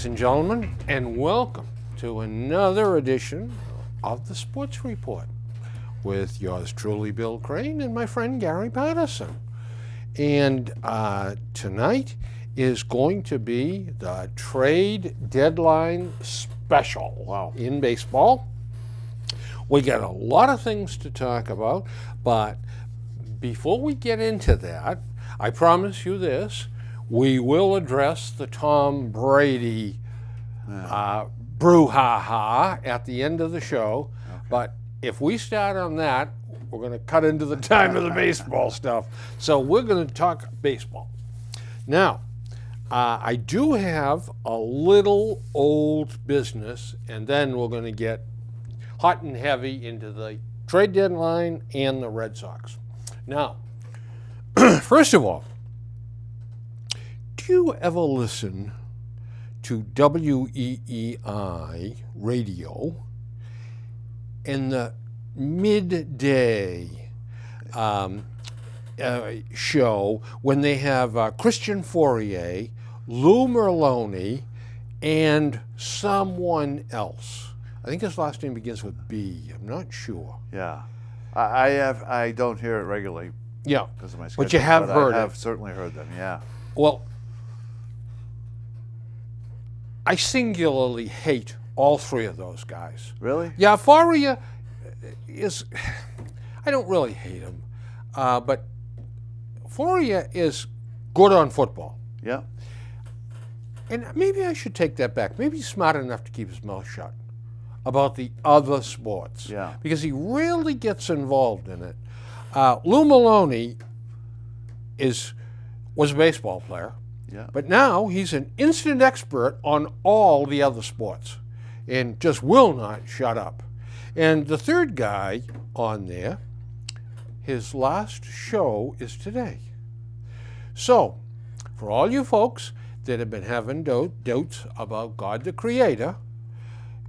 ladies and gentlemen, and welcome to another edition of the Sports Report with yours truly, Bill Crane, and my friend Gary Patterson. And tonight is going to be the trade deadline special in baseball. We got a lot of things to talk about, but before we get into that, I promise you this: we will address the Tom Brady brouhaha at the end of the show. Okay. But if we start on that, we're going to cut into the time of the baseball stuff. So we're going to talk baseball. Now, I do have a little old business, and then we're going to get hot and heavy into the trade deadline and the Red Sox. Now, first of all, do you ever listen to WEEI radio in the midday show when they have Christian Fourier, Lou Merlone, and someone else? I think his last name begins with B. I'm not sure. Yeah, I don't hear it regularly. Yeah, because of my schedule, but you have heard it. I have certainly heard them. Yeah. Well, I singularly hate all three of those guys. Really? Yeah, Fourier is, I don't really hate him, but Fourier is good on football. Yeah. And maybe I should take that back. Maybe he's smart enough to keep his mouth shut about the other sports. Yeah. Because he really gets involved in it. Lou Merlone was a baseball player. Yeah. But now he's an instant expert on all the other sports and just will not shut up. And the third guy on there, his last show is today. So, for all you folks that have been having doubts about God the Creator,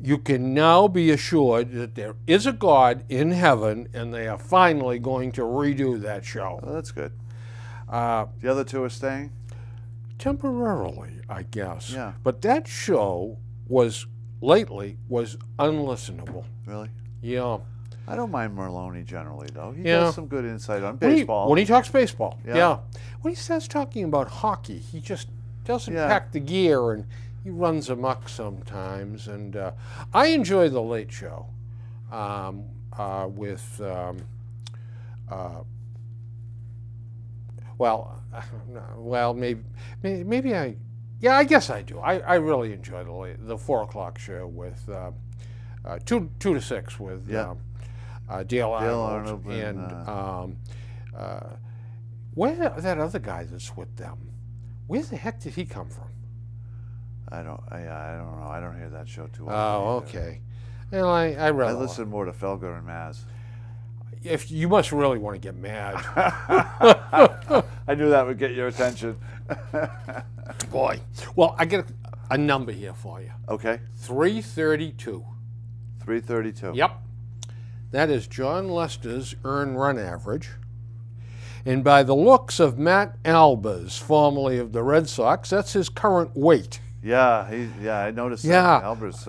you can now be assured that there is a God in heaven, and they are finally going to redo that show. Oh, that's good. The other two are staying? Temporarily, I guess. Yeah. But that show was unlistenable. Really? Yeah. I don't mind Merlone generally, though. He Yeah. does some good insight on baseball. When he talks baseball, Yeah. When he starts talking about hockey, he just doesn't Yeah. pack the gear, and he runs amok sometimes. And I enjoy the Late Show with, maybe I guess I do. I really enjoy the 4 o'clock show with 2 to 6 with Dale Arnold and where that other guy that's with them? Where the heck did he come from? I don't know. I don't hear that show too often. Oh, okay. Well, I really listen more to Felger and Maz. If you must really want to get mad. I knew that would get your attention. Boy. Well, I get a number here for you. Okay. 332. 332. Yep. That is John Lester's earned run average. And by the looks of Matt Albers, formerly of the Red Sox, that's his current weight. Yeah, I noticed Yeah. that. Albers.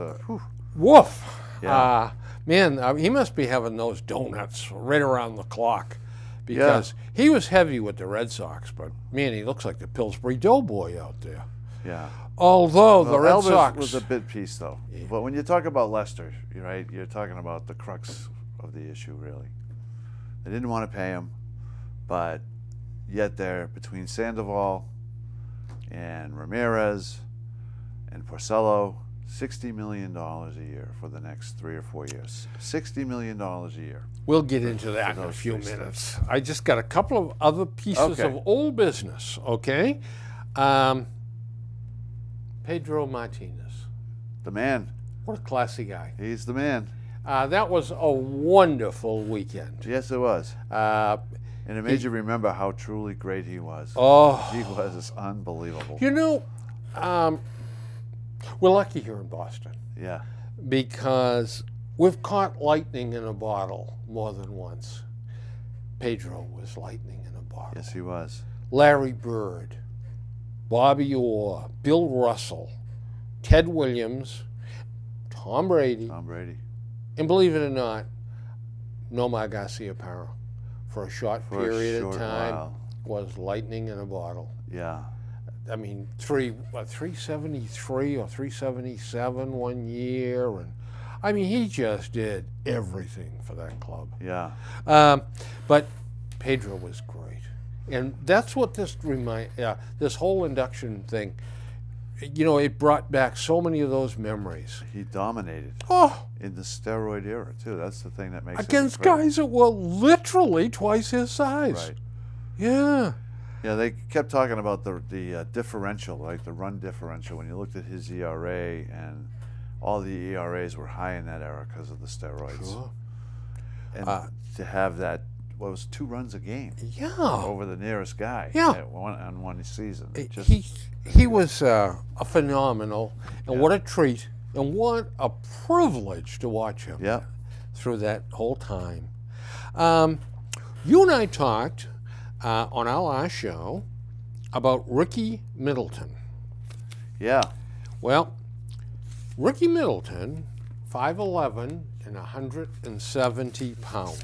Woof. Yeah. Man, he must be having those donuts right around the clock, because he was heavy with the Red Sox, but man, he looks like the Pillsbury Doughboy out there. Yeah. Although the Red Albers Sox was a bit piece, though. Yeah. But when you talk about Lester, right, you're talking about the crux of the issue, really. They didn't want to pay him, but yet they're between Sandoval and Ramirez and Porcello, $60 million a year for the next 3 or 4 years. $60 million a year. We'll get into that in a few minutes. I just got a couple of other pieces of old business, okay? Pedro Martinez. The man. What a classy guy. He's the man. That was a wonderful weekend. Yes, it was. And it made you remember how truly great he was. Oh. He was unbelievable. You know, we're lucky here in Boston. Yeah. Because we've caught lightning in a bottle more than once. Pedro was lightning in a bottle. Yes, he was. Larry Bird, Bobby Orr, Bill Russell, Ted Williams, Tom Brady, and believe it or not, Nomar Garciaparra, for a short period of time, was lightning in a bottle. Yeah. I mean, 373 or 377 one year, and I mean, he just did everything for that club. Yeah. But Pedro was great, and that's what this this whole induction thing. You know, it brought back so many of those memories. He dominated. Oh, in the steroid era too. That's the thing that makes against it incredible. guys that were literally twice his size. Right. Yeah. Yeah, they kept talking about the differential, like the run differential. When you looked at his ERA, and all the ERAs were high in that era because of the steroids. Sure. And to have that, what was 2 runs a game? Yeah. Over the nearest guy. Yeah. On one season. He was a phenomenal, and what a treat, and what a privilege to watch him. Yeah. Through that whole time. You and I talked on our last show about Ricky Middleton. Yeah. Well, Ricky Middleton, 5'11" and 170 pounds.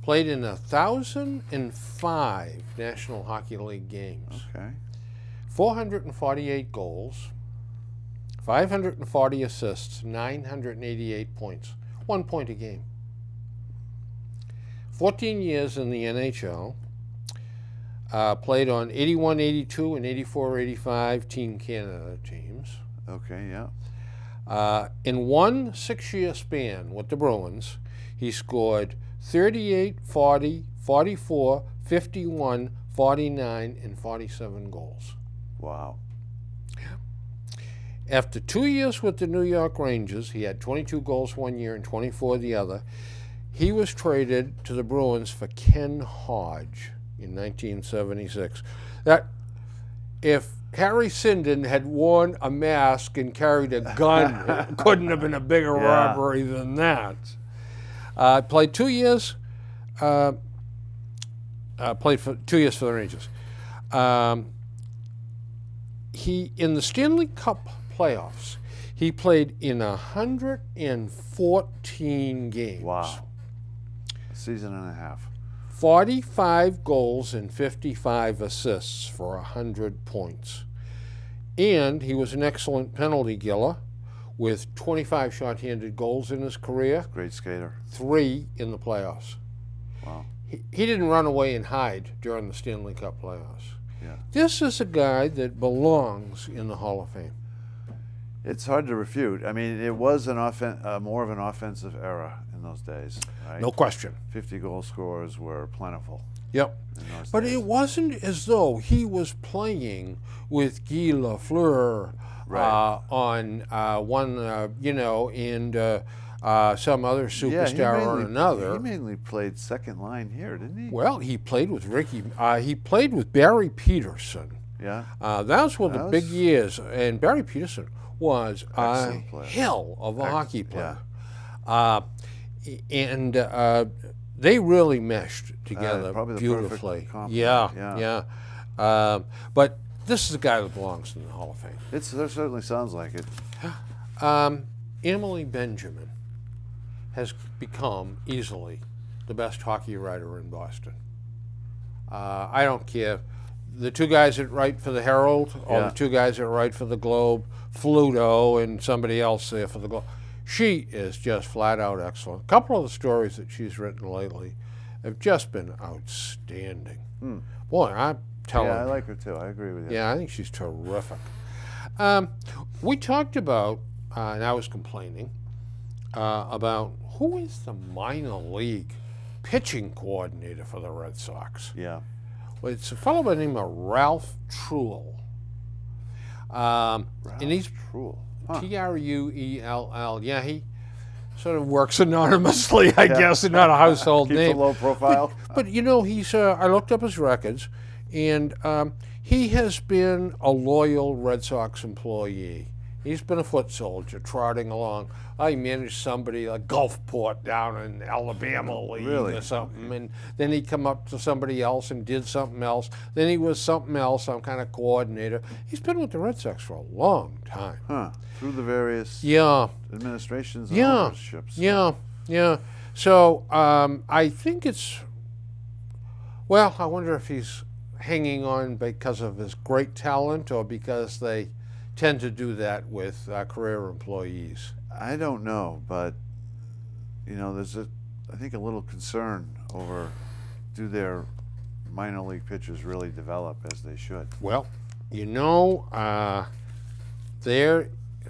Played in 1,005 National Hockey League games. Okay. 448 goals, 540 assists, 988 points. 1 point a game. 14 years in the NHL. Played on 81-82 and 84-85 Team Canada teams. Okay, yeah. In one 6-year span with the Bruins, he scored 38, 40, 44, 51, 49, and 47 goals. Wow. After 2 years with the New York Rangers, he had 22 goals one year and 24 the other. He was traded to the Bruins for Ken Hodge in 1976. That, if Harry Sinden had worn a mask and carried a gun, it couldn't have been a bigger robbery than that. Played 2 years. Played for 2 years for the Rangers. He, in the Stanley Cup playoffs, he played in 114 games. Wow. A season and a half. 45 goals and 55 assists for 100 points. And he was an excellent penalty killer with 25 shorthanded goals in his career. Great skater. 3 in the playoffs. Wow. He didn't run away and hide during the Stanley Cup playoffs. Yeah. This is a guy that belongs in the Hall of Fame. It's hard to refute. I mean, it was an more of an offensive era in those days, right? No question. 50 goal scorers were plentiful. Yep. But it wasn't as though he was playing with Guy Lafleur on one, and some other superstar or another. He mainly played second line here, didn't he? Well, he played with Ricky. He played with Barry Peterson. Yeah. Those were the big years, and Barry Peterson was a hell of a hockey player. Yeah. And they really meshed together probably the beautifully. perfect compliment. Yeah. But this is a guy that belongs in the Hall of Fame. It certainly sounds like it. Emily Benjamin has become easily the best hockey writer in Boston. I don't care. The 2 guys that write for the Herald, or the 2 guys that write for the Globe, Fluto and somebody else there for the Globe. She is just flat out excellent. A couple of the stories that she's written lately have just been outstanding. Boy, I'm telling you. Yeah, I like her too. I agree with you. Yeah, I think she's terrific. We talked about, and I was complaining, about who is the minor league pitching coordinator for the Red Sox. Yeah. Well, it's a fellow by the name of Ralph Truell. And he's Truell. Truell. Yeah, he sort of works anonymously, I guess, and not a household Keeps name. a low profile. But he's. I looked up his records, and he has been a loyal Red Sox employee He's been a foot soldier trotting along. I managed somebody like Gulfport down in Alabama League Really? or something, and then he'd come up to somebody else and did something else. Then he was something else, some kind of coordinator. He's been with the Red Sox for a long time. Huh. Through the various administrations and ownerships. Yeah. So I think it's, well, I wonder if he's hanging on because of his great talent or because they tend to do that with career employees. I don't know, but there's I think a little concern over, do their minor league pitchers really develop as they should? Well,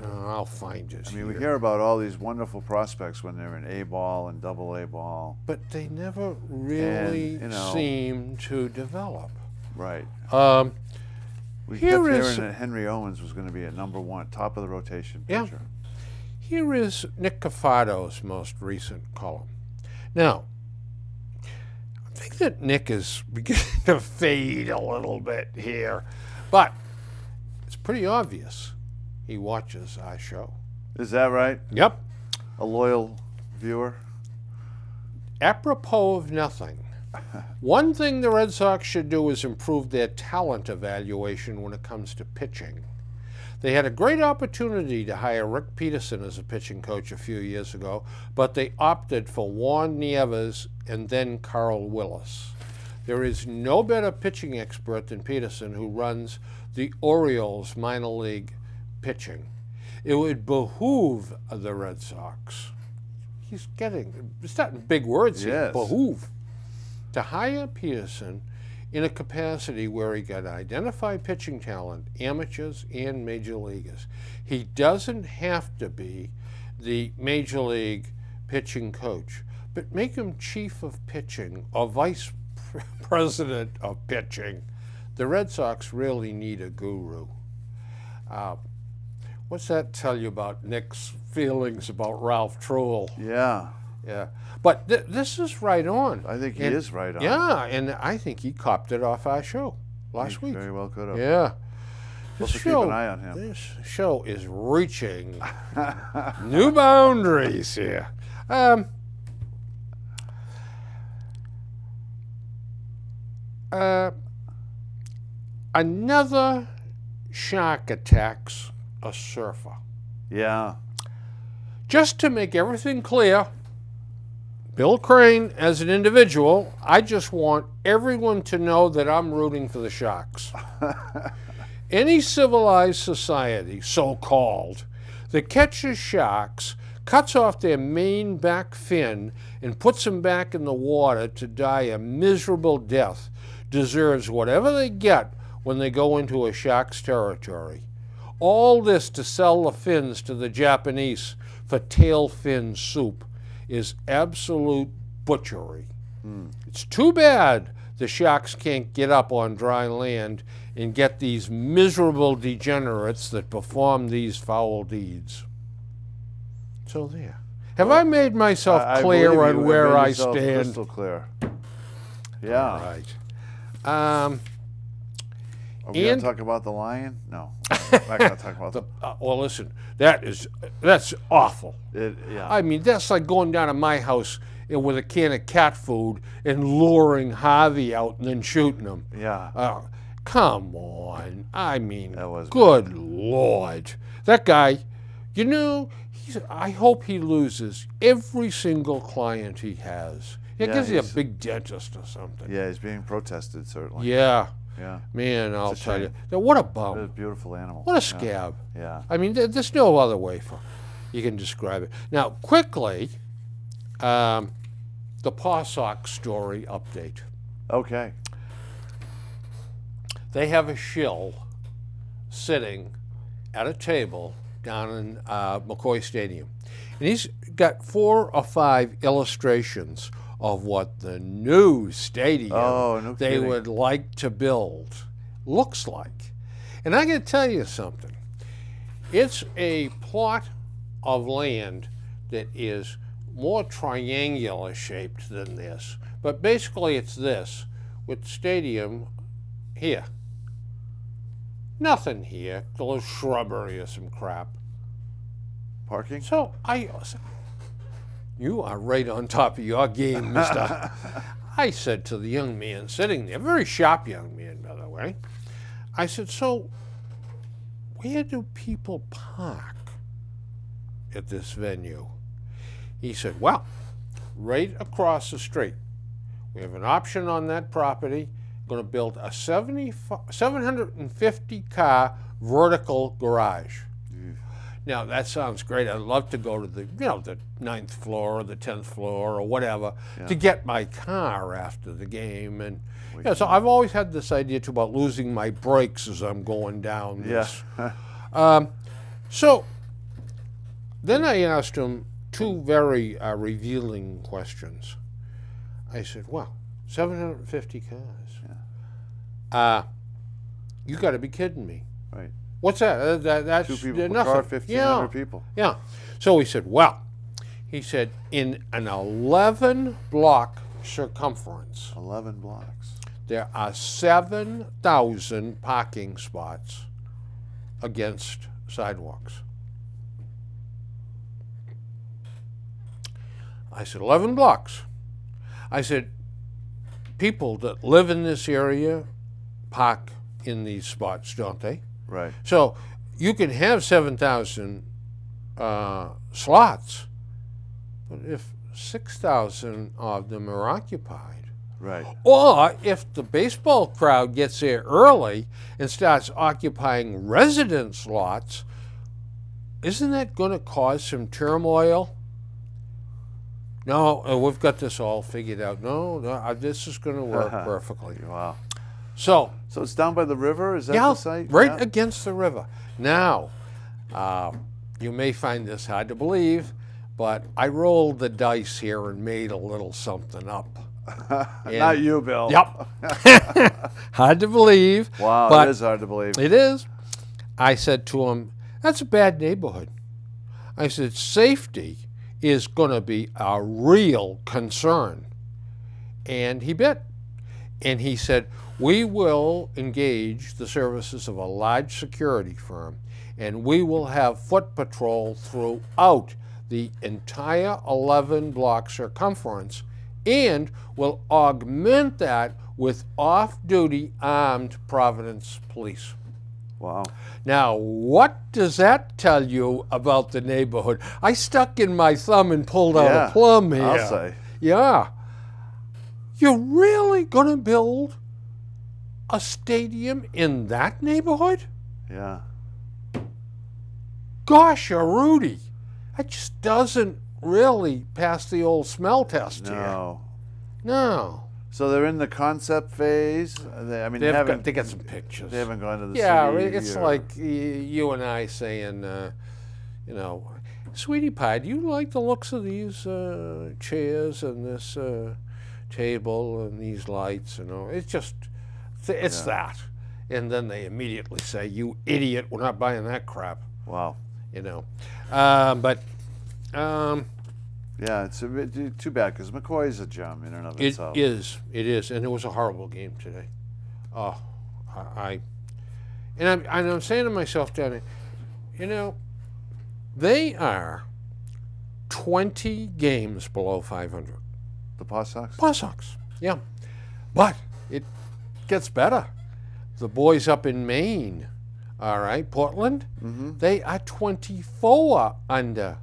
I'll find it. I mean, we hear about all these wonderful prospects when they're in A ball and double A ball, but they never really seem to develop. Right. We Here kept is- hearing that Henry Owens was going to be a number one, top of the rotation pitcher. Here is Nick Cafado's most recent column. Now, I think that Nick is beginning to fade a little bit here, but it's pretty obvious he watches our show. Is that right? Yep. A loyal viewer? Apropos of nothing, one thing the Red Sox should do is improve their talent evaluation when it comes to pitching. They had a great opportunity to hire Rick Peterson as a pitching coach a few years ago, but they opted for Juan Nieves and then Carl Willis. There is no better pitching expert than Peterson, who runs the Orioles minor league pitching. It would behoove the Red Sox. He's starting big words here. Yes. Behoove. To hire Peterson in a capacity where he can identify pitching talent, amateurs and major leaguers. He doesn't have to be the major league pitching coach, but make him chief of pitching or vice president of pitching. The Red Sox really need a guru. What's that tell you about Nick's feelings about Ralph Truel? Yeah. Yeah, but this is right on. I think he is right on. Yeah, and I think he copped it off our show last week. Very well could have. Yeah. We'll have to keep an eye on him. This show is reaching new boundaries here. Another shark attacks a surfer. Yeah. Just to make everything clear, Bill Crane, as an individual, I just want everyone to know that I'm rooting for the Sharks. Any civilized society, so-called, that catches sharks, cuts off their main back fin, and puts them back in the water to die a miserable death, deserves whatever they get when they go into a shark's territory. All this to sell the fins to the Japanese for tail fin soup is absolute butchery. It's too bad the sharks can't get up on dry land and get these miserable degenerates that perform these foul deeds. So there. Have I made myself I clear believe on you where made I yourself stand? Crystal clear. Yeah. All right. Are we going to talk about the lion? No. We're not going to talk about Well, listen, that's awful. yeah. I mean, that's like going down to my house with a can of cat food and luring Harvey out and then shooting him. Yeah. Come on. I mean, That was good Lord. That guy, I hope he loses every single client he has. It Yeah, gives you a he's- big dentist or something. Yeah, he's being protested, certainly. Yeah. Yeah. Man, I'll It's a tell you. shame. What a What a bum. beautiful animal. What a scab. Yeah. I mean, there's no other way you can describe it. Now, quickly, the Paw Sox story update. Okay. They have a shill sitting at a table down in McCoy Stadium. And he's got 4 or 5 illustrations of what the new stadium they kidding. would like to build looks like. And I got to tell you something. It's a plot of land that is more triangular shaped than this. But basically it's this, with stadium here. Nothing here, a little shrubbery or some crap. Parking? So you are right on top of your game, mister. I said to the young man sitting there, very sharp young man, by the way, I said, so where do people park at this venue? He said, well, right across the street. We have an option on that property. Going to build a 750 car vertical garage. Now that sounds great. I'd love to go to the 9th floor or the 10th floor or whatever to get my car after the game. And so I've always had this idea too about losing my brakes as I'm going down this. So then I asked him two very revealing questions. I said, well, 750 cars. You got to be kidding me. Right. What's that? That's 2 people per nothing. car, 1,500 people. Yeah. So he said, well, in an 11-block circumference, 11 blocks. there are 7,000 parking spots against sidewalks. I said, 11 blocks. I said, people that live in this area park in these spots, don't they? Right. So you can have 7,000 slots, but if 6,000 of them are occupied, right. Or if the baseball crowd gets there early and starts occupying residence lots, isn't that going to cause some turmoil? No, we've got this all figured out. No, this is going to work perfectly. Wow. So it's down by the river? Is that the site? Right against the river. Now, you may find this hard to believe, but I rolled the dice here and made a little something up. Not you, Bill. Yep. Hard to believe. Wow, but it is hard to believe. It is. I said to him, that's a bad neighborhood. I said, safety is going to be a real concern. And he bit. And he said, we will engage the services of a large security firm, and we will have foot patrol throughout the entire 11-block circumference, and will augment that with off-duty armed Providence police. Wow. Now, what does that tell you about the neighborhood? I stuck in my thumb and pulled out a plum here. I'll say. Yeah. You're really going to build a stadium in that neighborhood? Yeah. Gosh, Rudy, that just doesn't really pass the old smell test here. No. So they're in the concept phase. They got some pictures. They haven't gone to the city. It's like you and I saying, sweetie pie, do you like the looks of these chairs and this table and these lights? It's that. And then they immediately say, you idiot, we're not buying that crap. Wow. Yeah, it's a bit too bad because McCoy's a gem in and of itself. It is, and it was a horrible game today. Oh, I'm saying to myself, Danny, they are 20 games below 500. The Paw Sox? Paw Sox, yeah. But it gets better. The boys up in Maine, all right, Portland, they are 24 under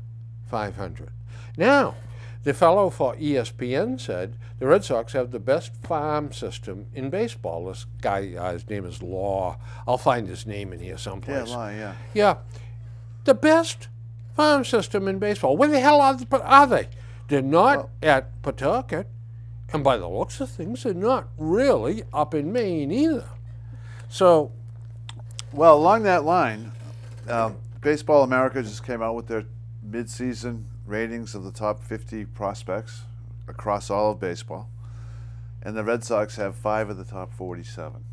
500. Now, the fellow for ESPN said the Red Sox have the best farm system in baseball. This guy, his name is Law. I'll find his name in here someplace. Yeah, Law, yeah. Yeah. The best farm system in baseball. Where the hell are they? They're not at Pawtucket. And by the looks of things, they're not really up in Maine either. So, well, along that line, Baseball America just came out with their mid-season ratings of the top 50 prospects across all of baseball, and the Red Sox have 5 of the top 47.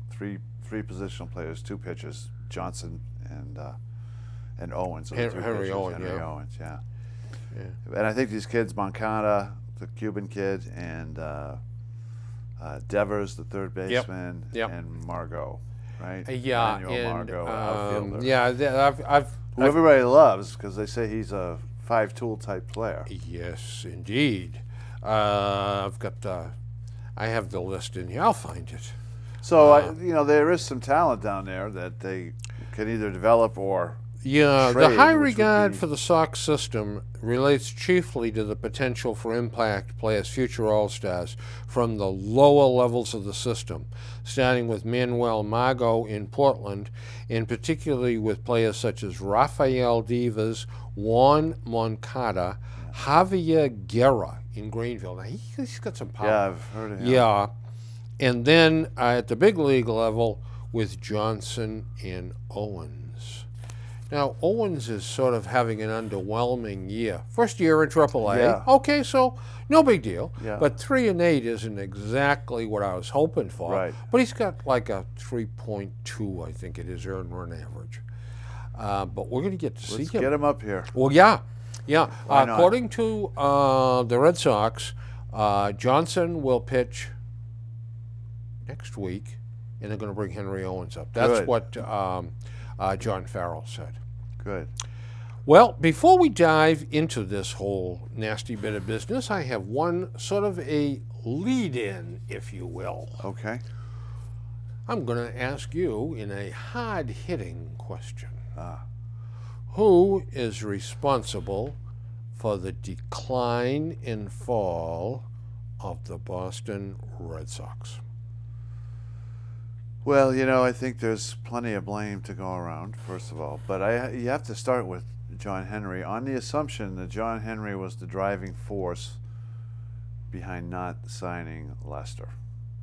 Three positional players, 2 pitchers, Johnson and Owens. Henry Owens, yeah. And I think these kids, Moncada, the Cuban kid, and Devers, the third baseman, and Margot, right? Yeah, Emmanuel and Margot, outfielder. yeah, who everybody loves because they say he's a five-tool type player. Yes, indeed. I have the list in here. I'll find it. So there is some talent down there that they can either develop or Yeah, trade, the high which would regard be- for the Sox system relates chiefly to the potential for impact players, future All-Stars, from the lower levels of the system, starting with Manuel Margot in Portland, and particularly with players such as Rafael Devers, Juan Moncada, Javier Guerra in Greenville. Now, he's got some power. Yeah, I've heard of him. Yeah. And then at the big league level with Johnson and Owens. Now, Owens is sort of having an underwhelming year. First year in AAA. Yeah. Okay, so no big deal. Yeah. But 3-8 isn't exactly what I was hoping for. Right. But he's got like a 3.2, I think it is, earned run average. But we're going to get to see Let's him. get him up here. Well, yeah. Why not? According to the Red Sox, Johnson will pitch next week, and they're going to bring Henry Owens up. That's Good. what John Farrell said. Good. Well, before we dive into this whole nasty bit of business, I have one sort of a lead-in, if you will. Okay. I'm going to ask you in a hard-hitting question. Ah. Who is responsible for the decline and fall of the Boston Red Sox? Well, I think there's plenty of blame to go around, first of all. But you have to start with John Henry on the assumption that John Henry was the driving force behind not signing Lester,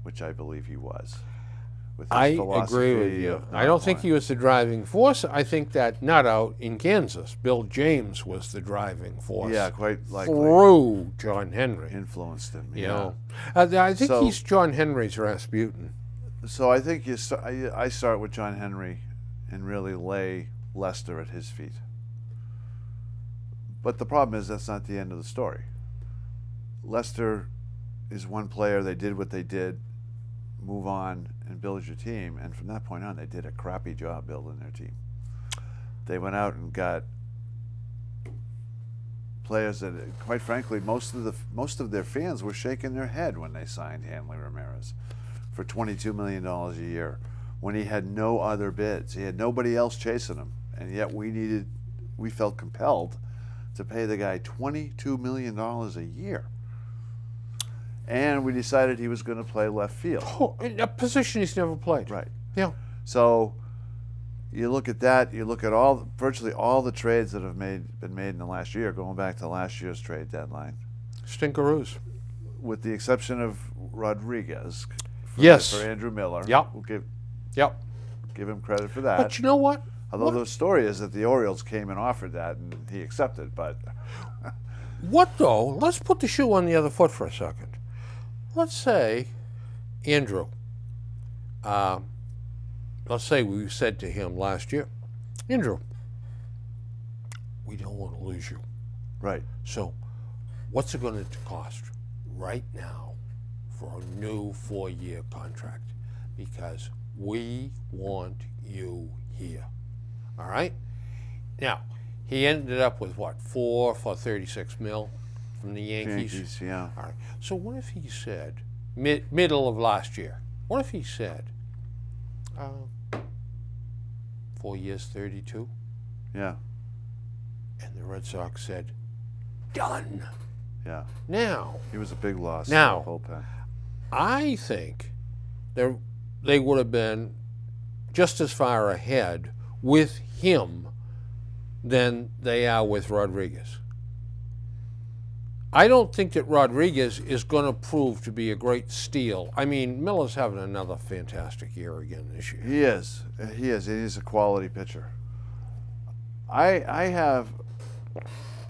which I believe he was. With his I agree philosophy with you. of I not don't think wanting- he was the driving force. I think that not out in Kansas, Bill James was the driving force. Yeah, quite likely through John Henry. influenced him. You yeah. know, I think So- he's John Henry's Rasputin. So I think I start with John Henry and really lay Lester at his feet. But the problem is that's not the end of the story. Lester is one player. They did what they did, move on and build your team. And from that point on, they did a crappy job building their team. They went out and got players that, quite frankly, most of their fans were shaking their head when they signed Hanley Ramirez for $22 million a year when he had no other bids. He had nobody else chasing him. And yet we felt compelled to pay the guy $22 million a year. And we decided he was going to play left field. Oh, in a position he's never played. Right. Yeah. So you look at that, you look at virtually all the trades that have been made in the last year, going back to last year's trade deadline, Stinkeroos. with the exception of Rodriguez. Yes. For Andrew Miller. Yep. We'll give him credit for that. But you know what? Although the story is that the Orioles came and offered that and he accepted, but What though? Let's put the shoe on the other foot for a second. Let's say, Andrew, let's say we said to him last year, Andrew, we don't want to lose you. right. So what's it going to cost right now for a new 4-year contract? Because we want you here. All right? Now, he ended up with what, 4 for $36 million from the Yankees? Yeah. All right. So what if he said, middle of last year, what if he said, 4 years, 32? Yeah. And the Red Sox said, done. Yeah. Now, He was a big loss. Now- to the bullpen. I think they would have been just as far ahead with him than they are with Rodriguez. I don't think that Rodriguez is going to prove to be a great steal. I mean, Miller's having another fantastic year again this year. He is. He is. He is a quality pitcher. I have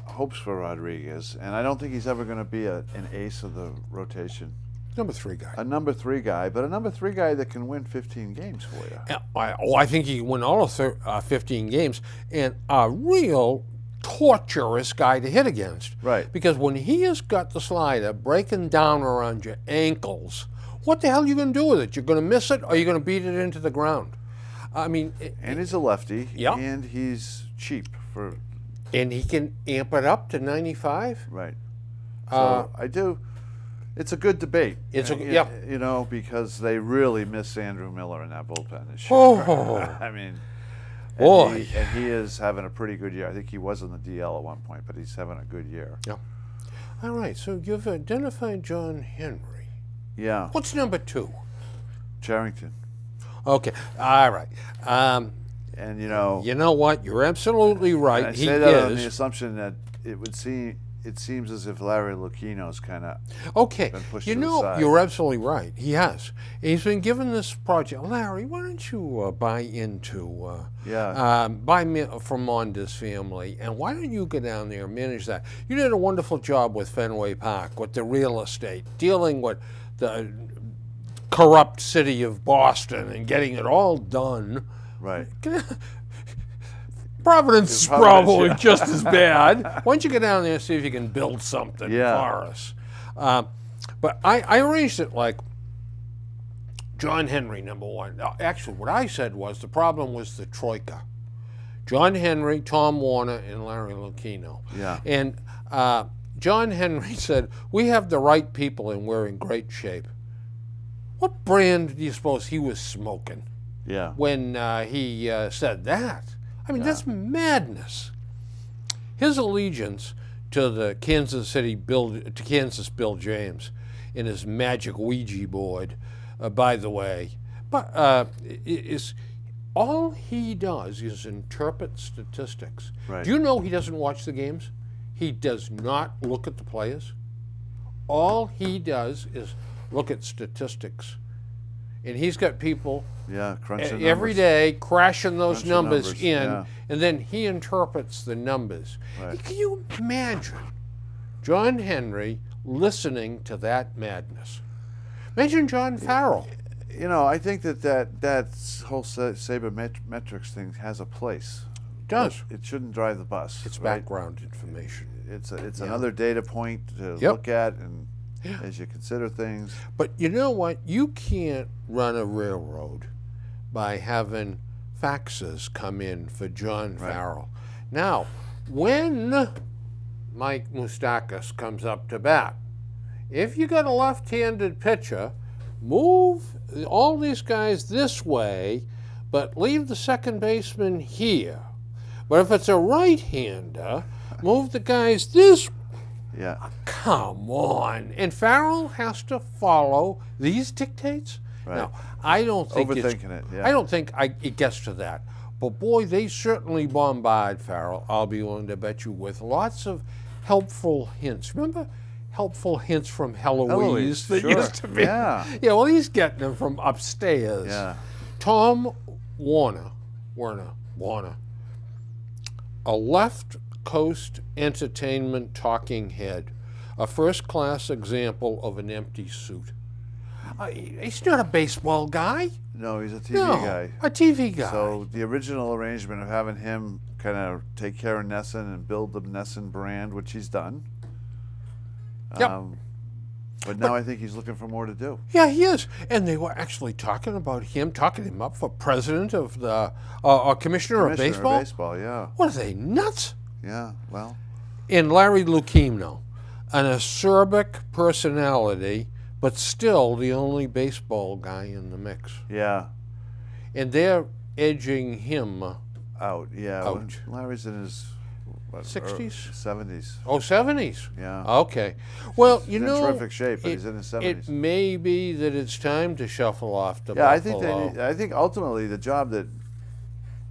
hopes for Rodriguez, and I don't think he's ever going to be an ace of the rotation. Number 3 guy. A number 3 guy, but a number 3 guy that can win 15 games for you. I think he can win all of 15 games, and a real torturous guy to hit against. Right. Because when he has got the slider breaking down around your ankles, what the hell are you going to do with it? You're going to miss it, or you're going to beat it into the ground. I mean, And he's a lefty. Yeah. And he's cheap for. and he can amp it up to 95. Right. So it's a good debate. It's a- You- yeah. You know, because they really miss Andrew Miller in that bullpen this year. Oh. I mean, Boy. and he is having a pretty good year. I think he was in the DL at one point, but he's having a good year. Yeah. All right. So you've identified John Henry. Yeah. What's number 2? Charrington. Okay. All right. And You know what? You're absolutely right. I He say that on the is. assumption that it seems as if Larry Lucchino's kind of Okay. been pushed You to the know, side. you're absolutely right. He has. He's been given this project. Larry, why don't you buy into buy from Monda's family, and why don't you go down there and manage that? You did a wonderful job with Fenway Park, with the real estate, dealing with the corrupt city of Boston and getting it all done. Right. Providence is Providence, probably yeah. just as bad. Why don't you go down there and see if you can build something Yeah. for us? But I arranged it like John Henry, number 1. Actually, what I said was the problem was the troika. John Henry, Tom Warner, and Larry Lucchino. Yeah. And John Henry said, we have the right people and we're in great shape. What brand do you suppose he was smoking Yeah. when he said that? I mean, that's madness. His allegiance to the Kansas Bill James and his magic Ouija board, by the way, but is all he does is interpret statistics. Right. Do you know he doesn't watch the games? He does not look at the players. All he does is look at statistics. And he's got people Yeah. Crunching every numbers. day crashing those Crunching numbers numbers, in, yeah. and then he interprets the numbers. Right. Can you imagine John Henry listening to that madness? Imagine John Farrell. I think that whole sabermetrics thing has a place. It does. It shouldn't drive the bus. It's right? background information. It's another data point to Yep. look at, and as you consider things. But you know what? You can't run a railroad by having faxes come in for John Farrell. Now, when Mike Moustakas comes up to bat, if you got a left-handed pitcher, move all these guys this way, but leave the second baseman here. But if it's a right-hander, move the guys this way. Yeah. Come on. And Farrell has to follow these dictates? Right. Now, I don't think Overthinking it, yeah. I don't think it gets to that. But boy, they certainly bombard Farrell, I'll be willing to bet you, with lots of helpful hints. Remember helpful hints from Heloise that sure. used to be? Yeah. Yeah, well, he's getting them from upstairs. Yeah. Tom Warner, a left coast entertainment talking head, a first-class example of an empty suit. He's not a baseball guy. No, he's a TV No, guy. a TV guy. So the original arrangement of having him kind of take care of Nesson and build the Nesson brand, which he's done. Yep. But now I think he's looking for more to do. Yeah, he is. And they were actually talking about him, talking him up for president of the, commissioner of baseball. Baseball, yeah. What are they, nuts? Yeah, well. And Larry Lucchino, an acerbic personality, but still the only baseball guy in the mix. Yeah. And they're edging him. Out, yeah. Out. Larry's in his 60s? 70s. Oh, 70s? Yeah. Okay. Well, He's you in know, terrific shape, but he's in his 70s. It may be that it's time to shuffle off to Yeah, Buffalo. I think ultimately the job that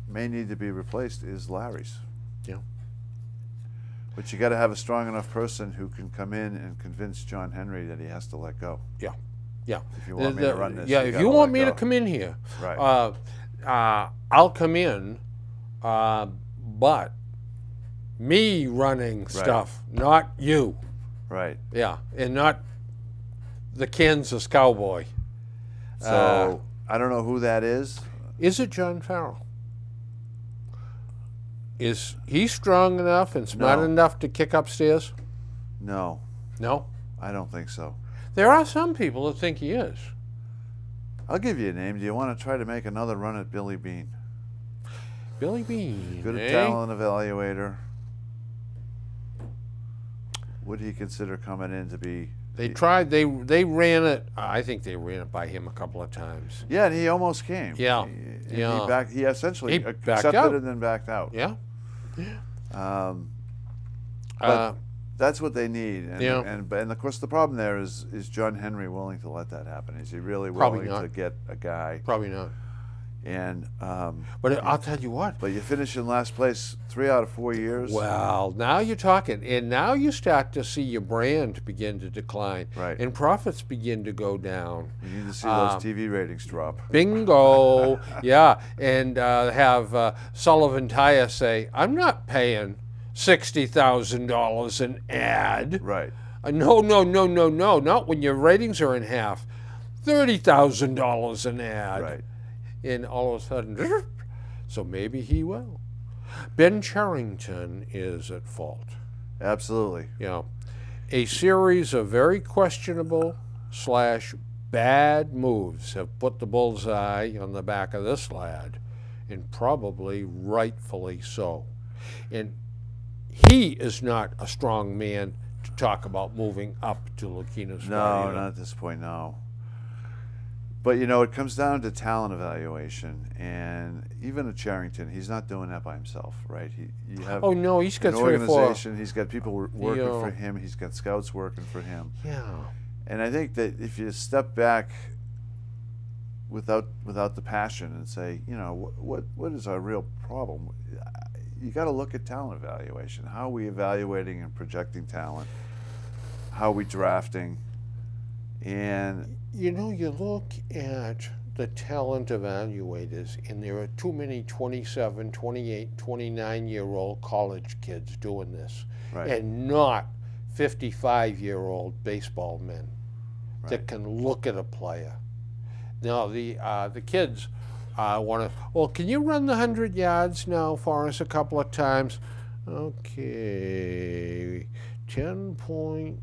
may need to be replaced is Larry's. Yeah. But you got to have a strong enough person who can come in and convince John Henry that he has to let go. Yeah. Yeah. If you want me to run this, yeah, you if gotta you want let me to go. come in here, Right. I'll come in, but me running stuff, not you. Right. Yeah, and not the Kansas Cowboy. So I don't know who that is. Is it John Farrell? Is he strong enough and smart No. enough to kick upstairs? No, No? I don't think so. There are some people that think he is. I'll give you a name. Do you want to try to make another run at Billy Bean? Billy Bean, Good eh? talent evaluator. Would he consider coming in to be? They tried. They ran it. I think they ran it by him a couple of times. Yeah, and he almost came. Yeah, And he essentially backed accepted out. and then backed out. Yeah. But that's what they need. And, Yeah. and of course the problem there is John Henry willing to let that happen? Is he really Probably willing not. to get a guy? Probably not. And But I'll tell you what. but you finish in last place 3 out of 4 years. Well, now you're talking, and now you start to see your brand begin to decline, Right. and profits begin to go down. You need to see those TV ratings drop. Bingo, yeah, and have Sullivan Tire say, "I'm not paying $60,000 an ad." Right. No, not when your ratings are in half. $30,000 an ad. Right. And all of a sudden, so maybe he will. Ben Charrington is at fault. Absolutely. Yeah. A series of very questionable / bad moves have put the bullseye on the back of this lad, and probably rightfully so. And he is not a strong man to talk about moving up to Lucchino's No, not at this point, no. But, you know, it comes down to talent evaluation. And even at Charrington, he's not doing that by himself, right? You have Oh no, he's got an 3 or 4. organization. He's got people working for him. He's got scouts working for him. Yeah. And I think that if you step back without the passion and say, you know, what is our real problem? You got to look at talent evaluation. How are we evaluating and projecting talent? How are we drafting? And you know, you look at the talent evaluators, and there are too many 27, 28, 29-year-old college kids doing this, right. and not 55-year-old baseball men Right. that can look at a player. Now, the kids want to, well, can you run the 100 yards now for us a couple of times? Okay, 10.82.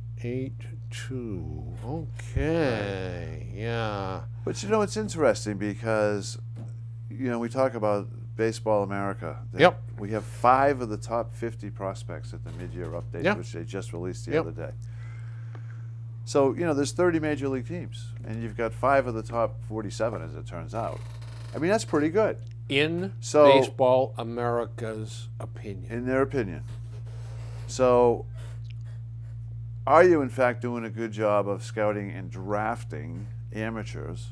Okay, yeah. But you know, it's interesting because, you know, we talk about Baseball America. Yep. We have 5 of the top 50 prospects at the mid-year update, Yep. which they just released the Yep. other day. So, you know, there's 30 major league teams, and you've got 5 of the top 47, as it turns out. I mean, that's pretty good. In So- Baseball America's opinion. In their opinion. So, are you in fact doing a good job of scouting and drafting amateurs?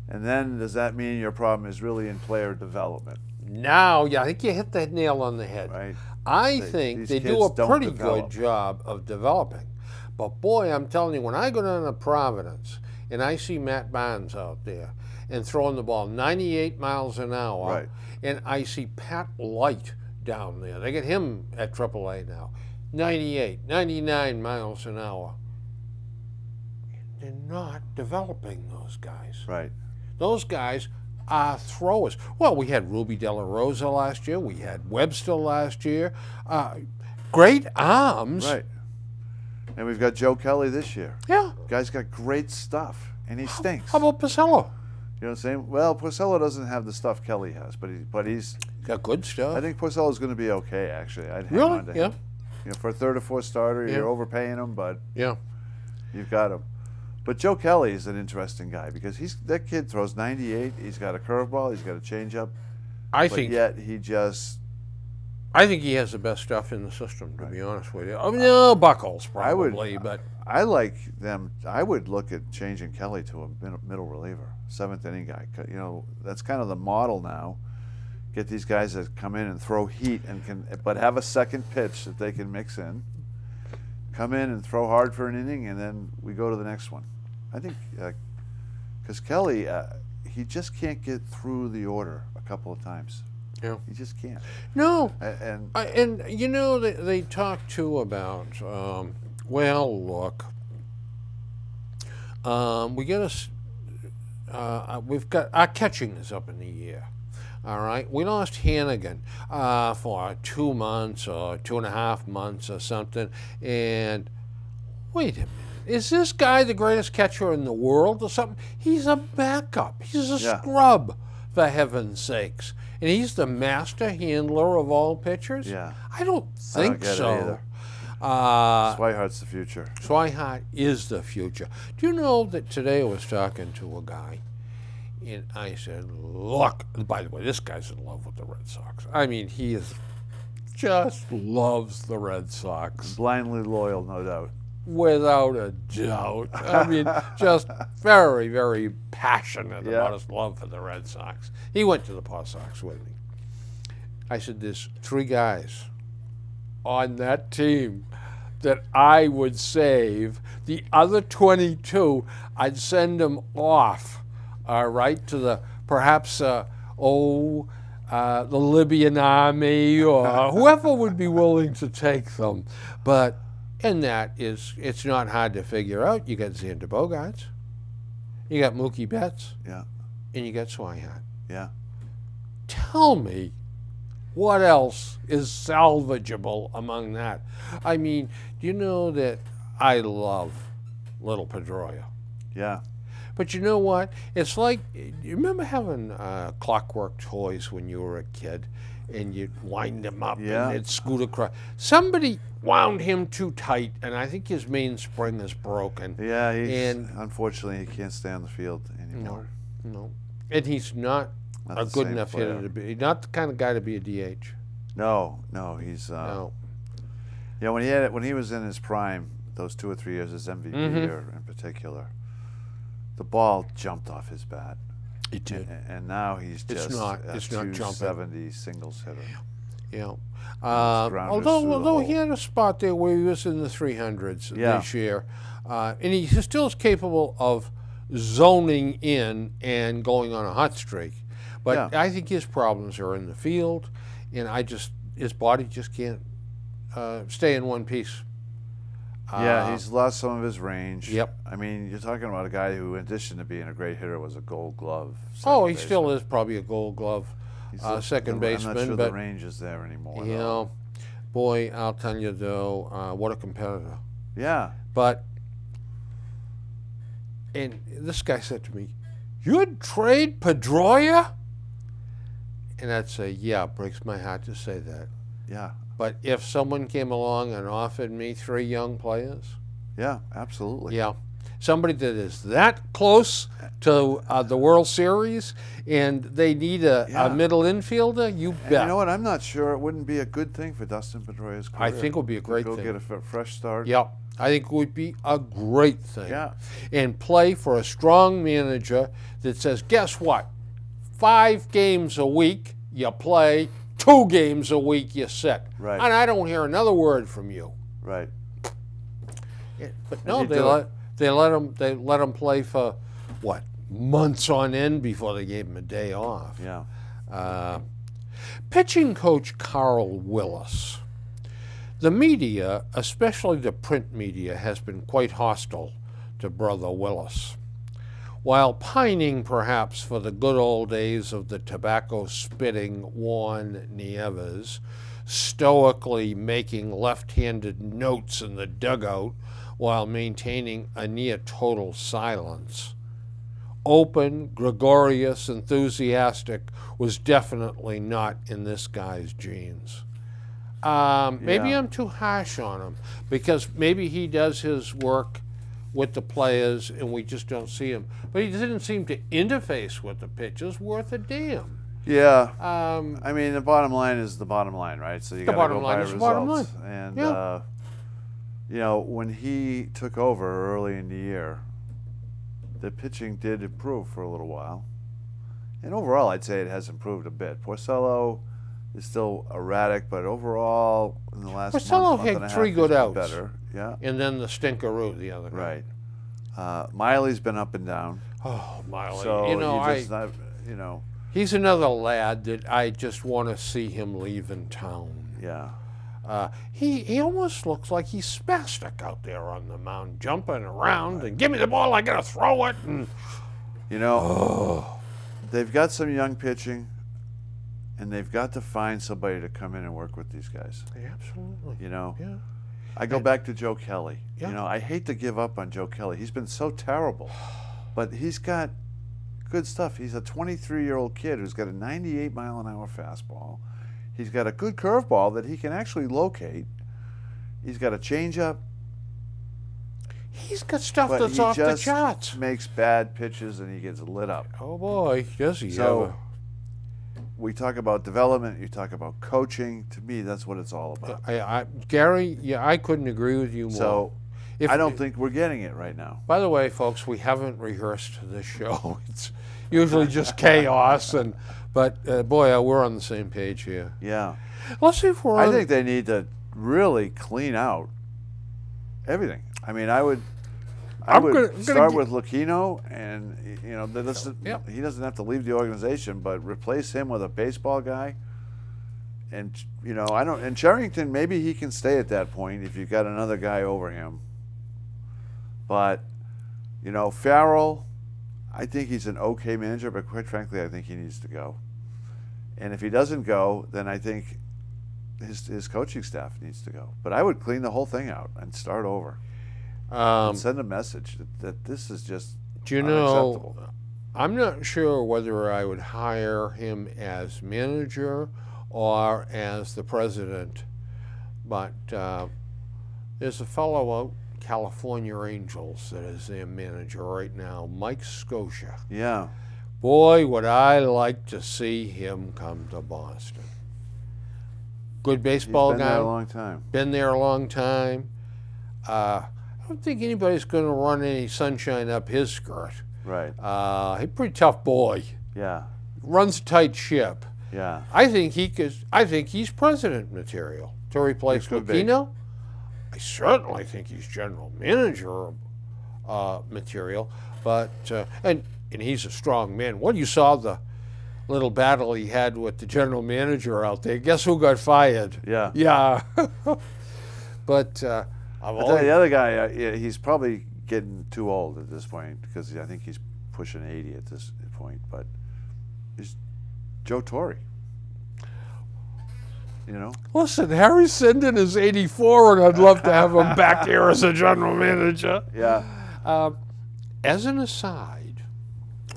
And then does that mean your problem is really in player development, Now, yeah, I think you hit the nail on the head. right? I They- think these they do kids a don't pretty develop. good job of developing. But boy, I'm telling you, when I go down to Providence and I see Matt Barnes out there and throwing the ball 98 miles an hour, Right. and I see Pat Light down there, they get him at AAA now, 98, 99 miles an hour. They're not developing those guys. Right. Those guys are throwers. Well, we had Ruby De La Rosa last year. We had Webster last year. Great arms. Right. And we've got Joe Kelly this year. Yeah. Guy's got great stuff, and he stinks. How about Porcello? You know what I'm saying? Well, Porcello doesn't have the stuff Kelly has, but he's. Got good stuff. I think Porcello's going to be okay. Actually, I'd hang Really? on to Yeah. him. You know, for a 3rd or 4th starter, Yeah. you're overpaying him, but Yeah. you've got him. But Joe Kelly is an interesting guy because that kid throws 98. He's got a curveball. He's got a changeup. I But think yet he just. I think he has the best stuff in the system, to be honest with you. I mean, no, Buckles probably, but I like them. I would look at changing Kelly to a middle reliever, 7th inning guy. You know, that's kind of the model now. Get these guys that come in and throw heat but have a second pitch that they can mix in. Come in and throw hard for an inning, and then we go to the next one. I think because Kelly, he just can't get through the order a couple of times. yeah. He just can't. No. And And you know, they talk too about, well, look, we've got our catching is up in the air. All right, we lost Hannigan for 2 months or 2.5 months or something, and wait a minute is this guy the greatest catcher in the world or something? He's a backup. He's a Yeah. scrub, for heaven's sakes. And he's the master handler of all pitchers? Yeah. I don't I don't think get it so. either. Uh, Swihart's the future. Swihart is the future. Do you know that today I was talking to a guy, and I said, look, by the way, this guy's in love with the Red Sox. I mean, he just loves the Red Sox. Blindly loyal, no doubt. Without a doubt. I mean, just very, very passionate Yeah. about his love for the Red Sox. He went to the Paw Sox with me. I said, there's 3 guys on that team that I would save. The other 22, I'd send them off, right, to the perhaps, the Libyan army or whoever would be willing to take them. But, and that is, it's not hard to figure out. You got Xander Bogaerts, you got Mookie Betts, Yeah. and you got Swihart. Yeah. Tell me what else is salvageable among that? I mean, do you know that I love Little Pedroia? Yeah. But you know what? It's like, you remember having clockwork toys when you were a kid and you'd wind them up Yeah. and they'd scoot across? Somebody wound him too tight, and I think his mainspring is broken. Yeah, And- unfortunately he can't stay on the field anymore. No. And he's not Not a the good same enough player. hitter to be, not the kind of guy to be a DH. No, he's No. yeah, when he was in his prime, those 2 or 3 years as MVP year in particular, the ball jumped off his bat. He did. And now he's just It's not a jumping. 270 singles hitter. Yeah. grounders through the Although he hole. had a spot there where he was in the 300s Yeah. this year. And he still is capable of zoning in and going on a hot streak. But Yeah. I think his problems are in the field, and his body just can't stay in one piece. Yeah, he's lost some of his range. Yep. I mean, you're talking about a guy who, in addition to being a great hitter, was a Gold Glove. Oh, he second still baseman. is probably a Gold Glove second I'm baseman. not sure but the range is there anymore. you though. know, boy, I'll tell you though, what a competitor. Yeah. But, and this guy said to me, "You'd trade Pedroia?" And I'd say, "Yeah, it breaks my heart to say that. Yeah. But if someone came along and offered me 3 young players, Yeah. Absolutely. yeah, somebody that is that close to the World Series and they need Yeah. a middle infielder, you And bet." you know what? I'm not sure it wouldn't be a good thing for Dustin Pedroia's career. I think it would be a great Go thing. get a fresh start. Yep, I think it would be a great thing. Yeah. And play for a strong manager that says, guess what? 5 games a week you play, 2 games a week you sit. Right. And I don't hear another word from you. Right. But no, you they do let him play for what, months on end before they gave him a day off. Yeah. Pitching coach Carl Willis. The media, especially the print media, has been quite hostile to Brother Willis. While pining perhaps for the good old days of the tobacco-spitting Juan Nieves, stoically making left-handed notes in the dugout while maintaining a near-total silence. Open, gregarious, enthusiastic was definitely not in this guy's genes. Maybe Yeah. I'm too harsh on him because maybe he does his work with the players and we just don't see him. But he didn't seem to interface with the pitchers worth a damn. Yeah. Um, I mean, the bottom line is the bottom line, right? So you got to bottom go line by is the results. bottom line. And Yeah. you know, when he took over early in the year, the pitching did improve for a little while. And overall, I'd say it has improved a bit. Porcello is still erratic, but overall, in the last Porcello month had and a half, 3 he's good been outs. better. Yeah. and then the stinkeroo the other night. Right. Miley's been up and down. Oh, Miley. So you know, you just not, you know, he's another lad that I just want to see him leaving town. yeah. He almost looks like he's spastic out there on the mound, jumping around and give me the ball, I gotta throw it. And You know, they've got some young pitching, and they've got to find somebody to come in and work with these guys. absolutely, You know, yeah. I go back to Joe Kelly. Yeah. You know, I hate to give up on Joe Kelly. He's been so terrible, but he's got good stuff. He's a 23-year-old kid who's got a 98-mile-an-hour fastball. He's got a good curveball that he can actually locate. He's got a changeup. He's got stuff But that's he off the just charts. makes bad pitches and he gets lit up. Oh boy, does he So ever. we talk about development. You talk about coaching. To me, that's what it's all about. Gary, yeah, I couldn't agree with you more. So If- I don't think we're getting it right now. By the way, folks, we haven't rehearsed this show. It's usually just chaos, but boy, we're on the same page here. Yeah. Let's see if we're I on. think they need to really clean out everything. I mean, I would I'm gonna start get- with Lucchino, and you know, Yep. he doesn't have to leave the organization, but replace him with a baseball guy. And you know, I don't. And Sherrington, maybe he can stay at that point if you've got another guy over him. But you know, Farrell, I think he's an okay manager, but quite frankly, I think he needs to go. And if he doesn't go, then I think his coaching staff needs to go. But I would clean the whole thing out and start over. And send a message that this is just Do you unacceptable. know, I'm not sure whether I would hire him as manager or as the president, but there's a fellow out California Angels that is their manager right now, Mike Scotia. Yeah. Boy, would I like to see him come to Boston. Good baseball He's been guy. there a long time. Been there a long time. I don't think anybody's going to run any sunshine up his skirt. Right. He's a pretty tough boy. Yeah. Runs a tight ship. Yeah. I think he could. I think he's president material to replace He could be. Lucchino. I certainly think he's general manager material. But and he's a strong man. When you saw the little battle he had with the general manager out there, guess who got fired? Yeah. Yeah. But I've I tell you, the other guy, yeah, he's probably getting too old at this point because I think he's pushing 80 at this point. But he's Joe Torre. You know. Listen, Harry Sinden is 84, and I'd love to have him back here as a general manager. Yeah. As an aside,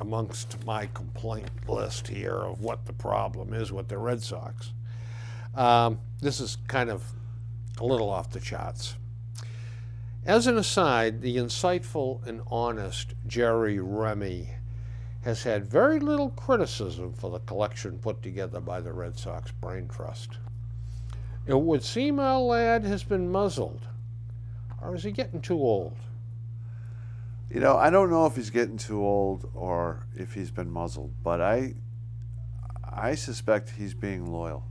amongst my complaint list here of what the problem is with the Red Sox, this is kind of a little off the charts. As an aside, the insightful and honest Jerry Remy has had very little criticism for the collection put together by the Red Sox Brain Trust. It would seem our lad has been muzzled, or is he getting too old? You know, I don't know if he's getting too old or if he's been muzzled, but I suspect he's being loyal.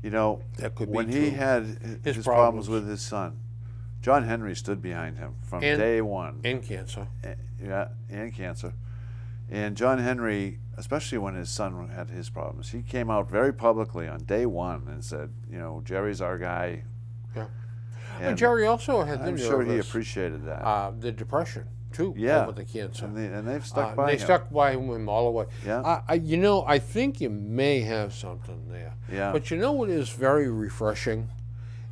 You know, That could be when true. he had His his problems. problems with his son, John Henry stood behind him from And- day one. And cancer. Yeah, and cancer. And John Henry, especially when his son had his problems, he came out very publicly on day one and said, you know, Jerry's our guy. Yeah. And And Jerry also had the I'm sure he nervous, appreciated that. the depression too, Yeah. over the cancer. And they've stuck by They him. stuck by him all the way. Yeah. You know, I think you may have something there. Yeah. But you know what is very refreshing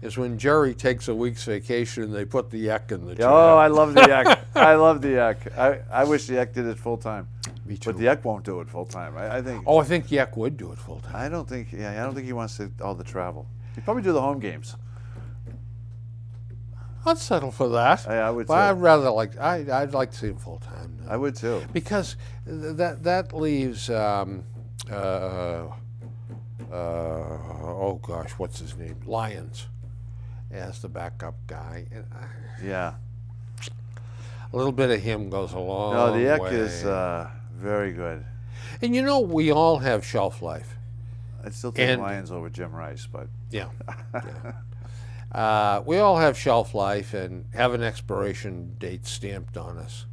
is when Jerry takes a week's vacation, they put the Eck in the chair. Oh, I love the Eck. I love the Eck. I wish the Eck did it full time. Me too. But the Eck won't do it full time. I think. Oh, I think the Eck would do it full time. I don't think. Yeah, I don't think he wants to all the travel. He'd probably do the home games. I'd settle for that. I would But I'd too. rather I'd like to see him full time. I would too. Because that leaves oh gosh, what's his name? Lyons as the backup guy. And Yeah. a little bit of him goes a long No, the Eck way. is very good. And you know, we all have shelf life. I'd still take And- Lions over Jim Rice, but Yeah. We all have shelf life and have an expiration date stamped on us.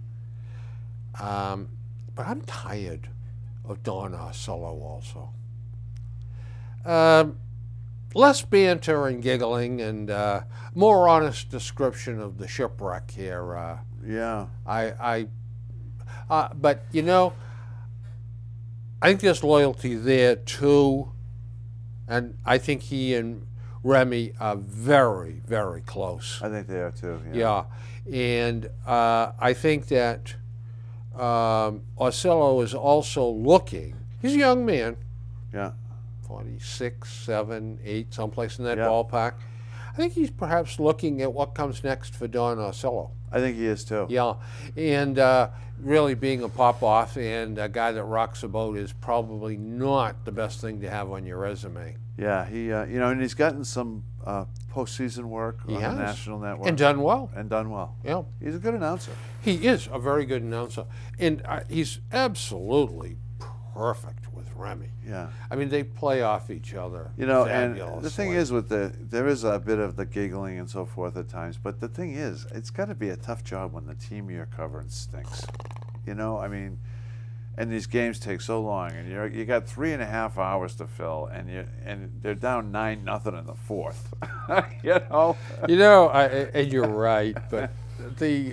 But I'm tired of Don Arcello also. Less banter and giggling and more honest description of the shipwreck here. yeah. But you know, I think there's loyalty there too, and I think he and Remy are very, very close. I think they are too. Yeah, and I think that Orsillo is also looking. He's a young man. Yeah. 46, 7, 8, someplace in that Yeah. ballpark. I think he's perhaps looking at what comes next for Don Orsillo. I think he is too. Yeah, and really being a pop-off and a guy that rocks the boat is probably not the best thing to have on your resume. Yeah, he and he's gotten some postseason work He on has. the national network And done well. and done well. Yeah, He's a good announcer. he is a very good announcer, and he's absolutely perfect with Remy. Yeah. I mean, they play off each other. And the fabulously. thing is there is a bit of the giggling and so forth at times, but the thing is, it's got to be a tough job when the team you're covering stinks. I mean, and these games take so long, and you got 3.5 hours to fill, and they're down 9-0 in the fourth. And you're right, but the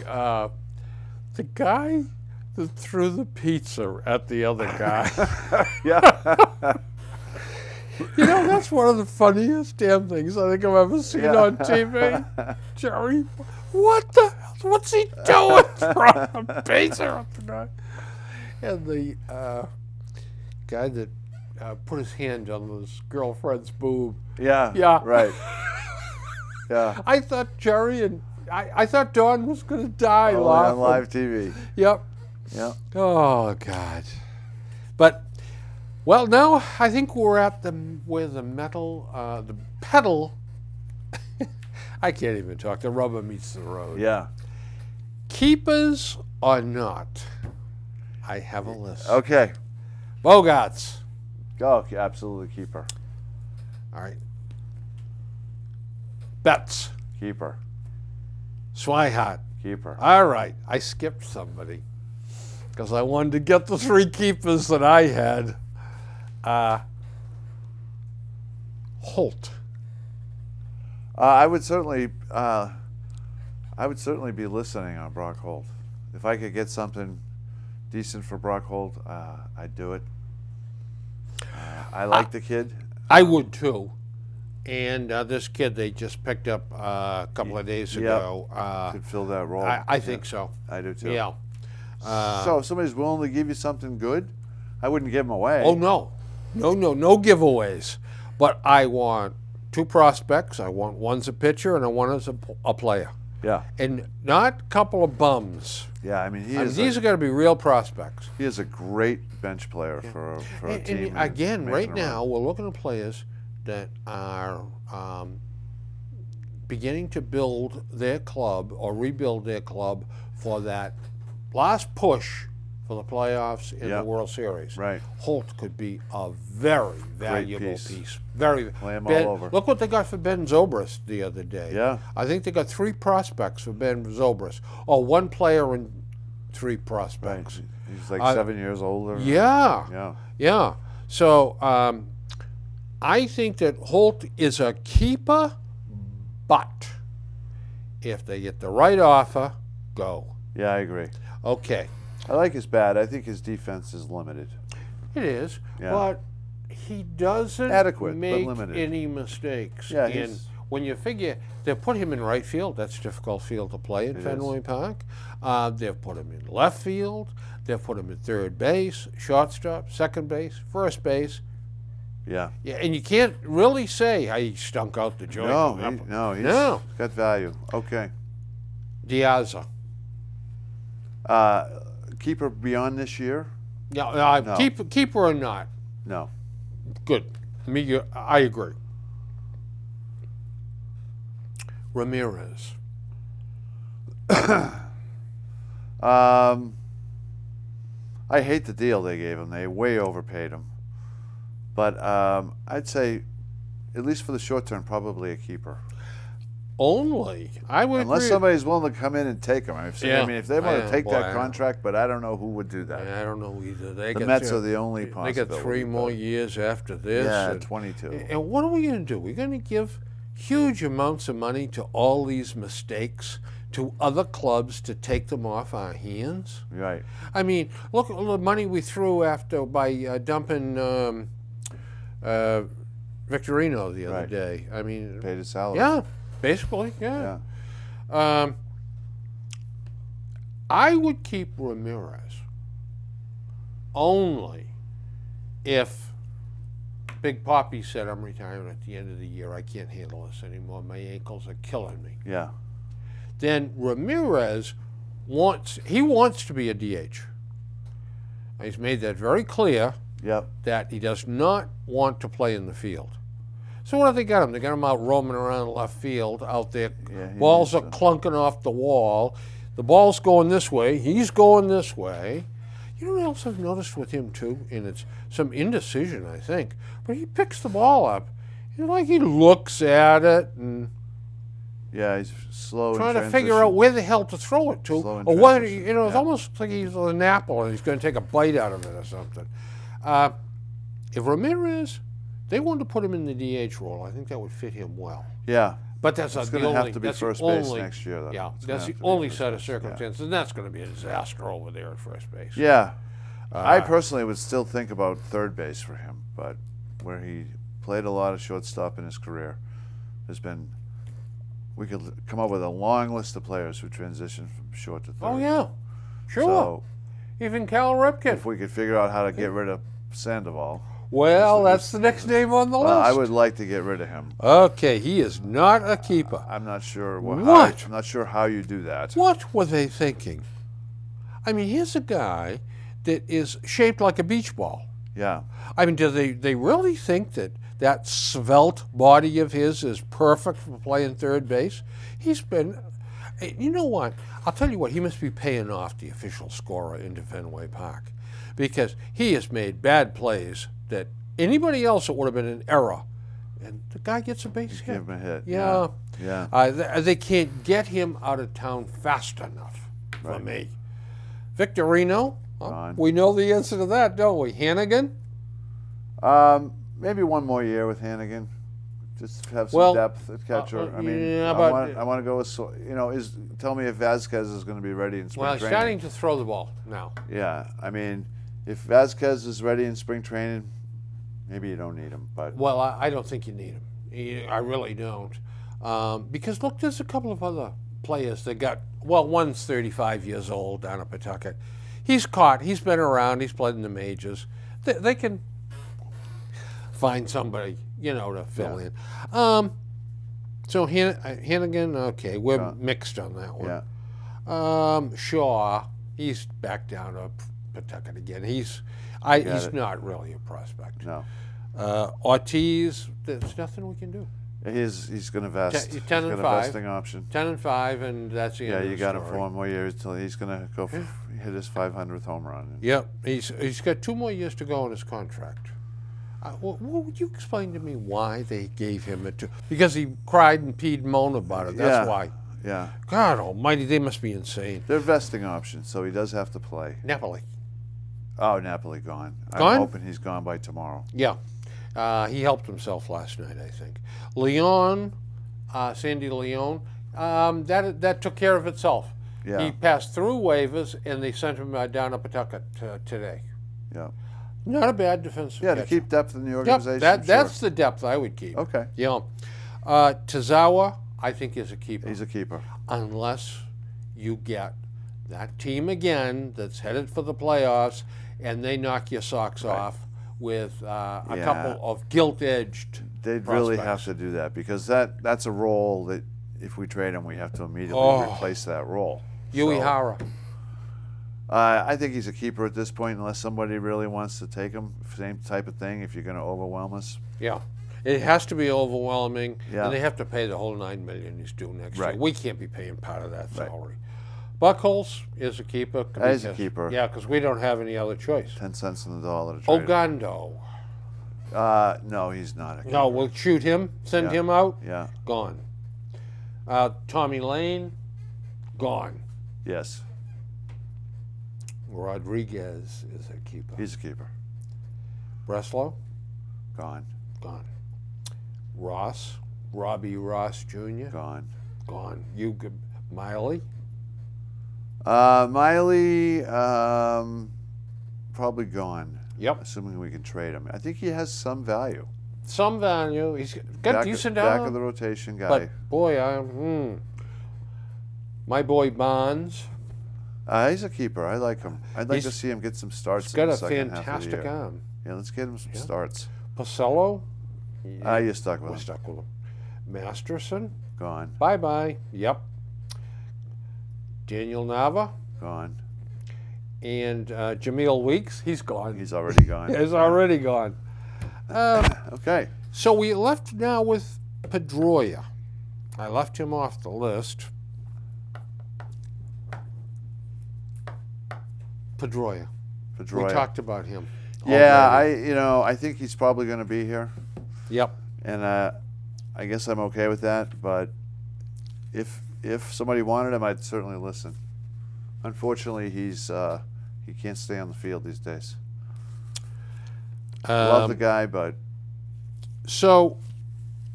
guy that threw the pizza at the other guy. Yeah. That's one of the funniest damn things I think I've ever seen on TV. Jerry, what the hell? What's he doing? Throwing a pizza at the guy. And the guy that put his hand on his girlfriend's boob. Yeah. Yeah. Right. Yeah. I thought Jerry and I thought Dawn was going to die Only laughing. on live TV. Yep. Yeah. Oh God. But well, now I think we're at where the pedal. I can't even talk. The rubber meets the road. Yeah. Keepers or not? I have a list. Okay. Bogarts. Go. Absolutely keeper. All right. Betts. Keeper. Swihart. Keeper. All right. I skipped somebody because I wanted to get the 3 keepers that I had. Holt. I would certainly be listening on Brock Holt. If I could get something decent for Brock Holt, I'd do it. I like the kid. I would too. And this kid they just picked up a couple of days ago. Could fill that role. I think so. I do too. Yeah. So if somebody's willing to give you something good, I wouldn't give them away. Oh no giveaways. But I want 2 prospects. I want one's a pitcher and I want as a player. Yeah. And not a couple of bums. Yeah. I mean, These are going to be real prospects. he is a great bench player for a team. And again, making right a now run. we're looking at players that are beginning to build their club or rebuild their club for that last push for the playoffs in the World Series. Right. Holt could be a very valuable piece. Very. Play him all over. Look what they got for Ben Zobrist the other day. Yeah. I think they got 3 prospects for Ben Zobrist. Or 1 player and 3 prospects. Right. He's like 7 years older. Yeah. Yeah. Yeah. So I think that Holt is a keeper, but if they get the right offer, go. Yeah, I agree. Okay. I like his bat. I think his defense is limited. It is, Yeah. but he doesn't Adequate, but make limited. any mistakes. Yeah, and when you figure they've put him in right field, that's a difficult field to play in It Fenway Park. They've put him in left field. They've put him in third base, shortstop, second base, first base. Yeah. Yeah, and you can't really say how he stunk out the joint. He's No. got value. Okay. Diazza. Keeper beyond this year? Yeah, No. keeper or not? No. Good. I agree. Ramirez. I hate the deal they gave him. They way overpaid him. But I'd say, at least for the short term, probably a keeper. Only. I would Unless agree. somebody's willing to come in and take him. I mean, if they want to take that I know. contract, but I don't know who would do that. I don't know either. The Mets are the only possibility. They got 3 more years after this. Yeah, and, 22. And what are we going to do? We're going to give huge amounts of money to all these mistakes to other clubs to take them off our hands? Right. I mean, look at all the money we threw by dumping Victorino the other Right. day. I mean, Paid his salary. yeah, basically, yeah. Yeah. I would keep Ramirez only if Big Poppy said, I'm retiring at the end of the year. I can't handle this anymore. My ankles are killing me. Yeah. Then Ramirez wants to be a DH. He's made that very clear Yep. that he does not want to play in the field. So what have they got him? They got him out roaming around left field out there. Yeah, he Balls are needs clunking off the wall. The ball's going this way. He's going this way. You know what else I've noticed with him too? And it's some indecision, I think. But he picks the ball up. And like he looks at it and Yeah, he's slow trying in to figure transition. out where the hell to throw it to. Slow in Or whether, transition, you know, it's yeah. almost like he's an apple and he's going to take a bite out of it or something. If Ramirez, they wanted to put him in the DH role, I think that would fit him well. Yeah. But that's It's the going to only. have to be that's the first base only- next year, though. Yeah, It's gonna that's the have to be only first set of base, yeah. circumstances, and that's going to be a disaster over there at first base. Yeah. I personally would still think about third base for him, but where he played a lot of shortstop in his career, we could come up with a long list of players who transitioned from short to third. Oh yeah, sure. So Even Cal Ripken. if we could figure out how to get rid of Sandoval, Well, that's the next name on the list. I would like to get rid of him. Okay, he is not a keeper. I'm not sure What? I'm not sure how you do that. What were they thinking? I mean, here's a guy that is shaped like a beach ball. Yeah. I mean, do they really think that that svelte body of his is perfect for playing third base? He's been, you know what? I'll tell you what, he must be paying off the official scorer into Fenway Park because he has made bad plays that anybody else, it would have been an error. And the guy gets a base hit. Give him a hit. Yeah. Yeah. They can't get him out of town fast enough for Right. me. Victorino, Gone. we know the answer to that, don't we? Hannigan? Maybe one more year with Hannigan. Just have some Well, depth at catcher. I mean, yeah, I but- want to go with, tell me if Vasquez is going to be ready in spring Well, he's training. starting to throw the ball now. Yeah, I mean, if Vasquez is ready in spring training, maybe you don't need him. But Well, I don't think you need him. I really don't. Because, look, there's a couple of other players that got, well, one's 35 years old down at Pawtucket. He's been around, he's played in the majors. They can find somebody, to fill in. So Hannigan, okay, we're mixed on that one. yeah, Shaw, he's back down to Pawtucket again. He's it. not really a prospect. no, Ortiz, there's nothing we can do. he's going to vest. Ten He's and got a 5. vesting option. 10-5, and that's the end Yeah, of the you got him story. for one more year until he's going to go hit his 500th home run. Yep, he's got 2 more years to go on his contract. Would you explain to me why they gave him it? Because he cried and peed and moaned about it. That's Yeah. why. Yeah, God Almighty, they must be insane. they're vesting options, so he does have to play. Napoli. Oh, Napoli gone. Gone? I'm hoping he's gone by tomorrow. Yeah, he helped himself last night, I think. Leon, Sandy Leon, that took care of itself. Yeah. He passed through waivers, and they sent him down to Pawtucket today. Yeah. Not a bad defensive Yeah, catcher. to keep depth in the Yep, organization. that's the depth I would keep. Okay. Yeah. Tozawa, I think, is a keeper. He's a keeper. Unless you get that team again that's headed for the playoffs and they knock your socks off with a Yeah. couple of gilt-edged They'd really prospects. have to do that because that's a role that if we trade him, we have to immediately replace that role. Uehara. I think he's a keeper at this point unless somebody really wants to take him. Same type of thing if you're going to overwhelm us. Yeah. It has to be overwhelming, Yeah. and they have to pay the whole $9 million he's due next Right. year. We can't be paying part of that salary. Buckholz is a keeper. He's a keeper. Yeah, because we don't have any other choice. 10 cents on the dollar to trade him. Ogando. No, he's not a keeper. No, we'll shoot him, send Yeah. him out, Yeah. gone. Tommy Lane, gone. Yes. Rodriguez is a keeper. He's a keeper. Breslow, Gone. gone. Robbie Ross Jr., Gone. gone. Miley, Miley, probably gone. Yep. Assuming we can trade him. I think he has some value. some value. He's got back, decent back of the rotation guy. But boy, my boy Bonds. He's a keeper. I like him. I'd like to see him get some starts. He's got in the a second half of the fantastic year. arm. Yeah, let's get him some starts. Pacello. You're stuck with We're him. stuck with him. Masterson. Gone. Bye-bye. Yep. Daniel Nava. Gone. And Jameel Weeks. He's gone. He's already gone. He's already gone. Okay. So we left now with Pedroia. I left him off the list. Pedroia. We talked about him. Yeah, already. I think he's probably going to be here, Yep. and I guess I'm okay with that. But if somebody wanted him, I'd certainly listen. Unfortunately, he can't stay on the field these days. Love the guy, but So,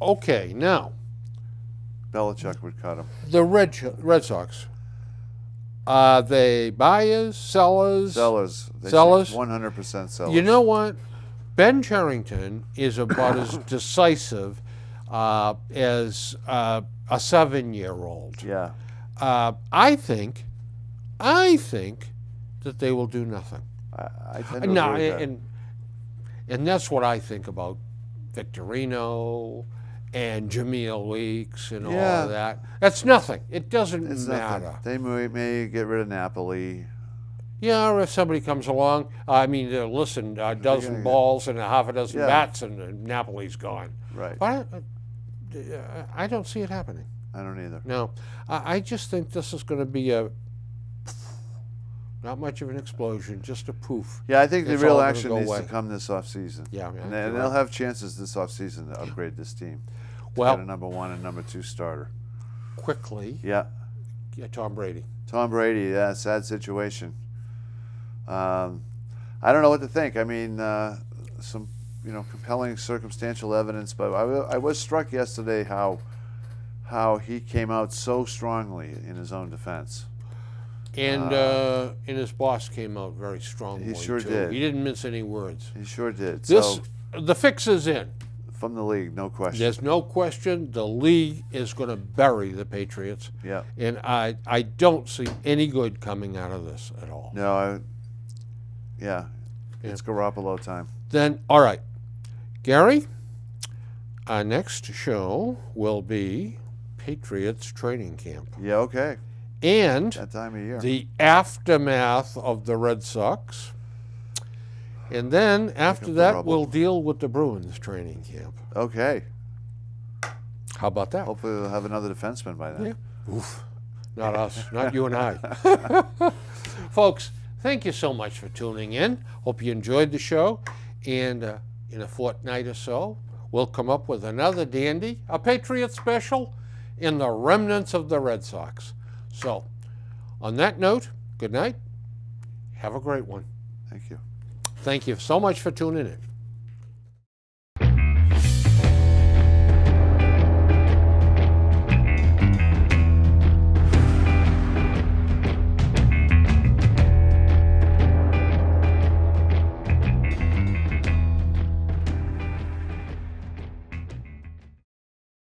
okay, now Belichick would cut him. the Red Sox. Are they buyers, sellers? Sellers. Sellers? 100% sellers. You know what? Ben Cherington is about as decisive as a 7-year-old. Yeah. I think that they will do nothing. I tend to No, agree with that. and that's what I think about Victorino and Jameel Weeks and all of that. That's nothing. It doesn't It's matter. nothing. They may get rid of Napoli. Yeah, or if somebody comes along, listen, a dozen balls and a half a dozen bats, and Napoli's gone. Right. But I don't see it happening. I don't either. No, I just think this is going to be not much of an explosion, just a poof. Yeah, I think the It's real all gonna action go needs away. to come this offseason. Yeah, man, and you're they'll right. have chances this offseason to upgrade this team. To Well, get a number 1 and number 2 starter. quickly, Yeah. Tom Brady. Tom Brady, yeah, sad situation. I don't know what to think. I mean, some compelling circumstantial evidence, but I was struck yesterday how he came out so strongly in his own defense. And his boss came out very strongly. He sure too. did. He didn't mince any words. He sure did. The fix is in. From the league, no question. There's no question the league is going to bury the Patriots. Yeah. And I don't see any good coming out of this at all. No, it's Garoppolo time. Then, all right. Gary, our next show will be Patriots training camp. Yeah, okay. And That time of year. the aftermath of the Red Sox. And then after up the that, rubble. we'll deal with the Bruins training camp. Okay. How about that? Hopefully we'll have another defenseman by then. Yeah. Oof. Not us, not you and I. Folks, thank you so much for tuning in. Hope you enjoyed the show. And in a fortnight or so, we'll come up with another dandy, a Patriot special, in the remnants of the Red Sox. So, on that note, good night. Have a great one. Thank you. Thank you so much for tuning in.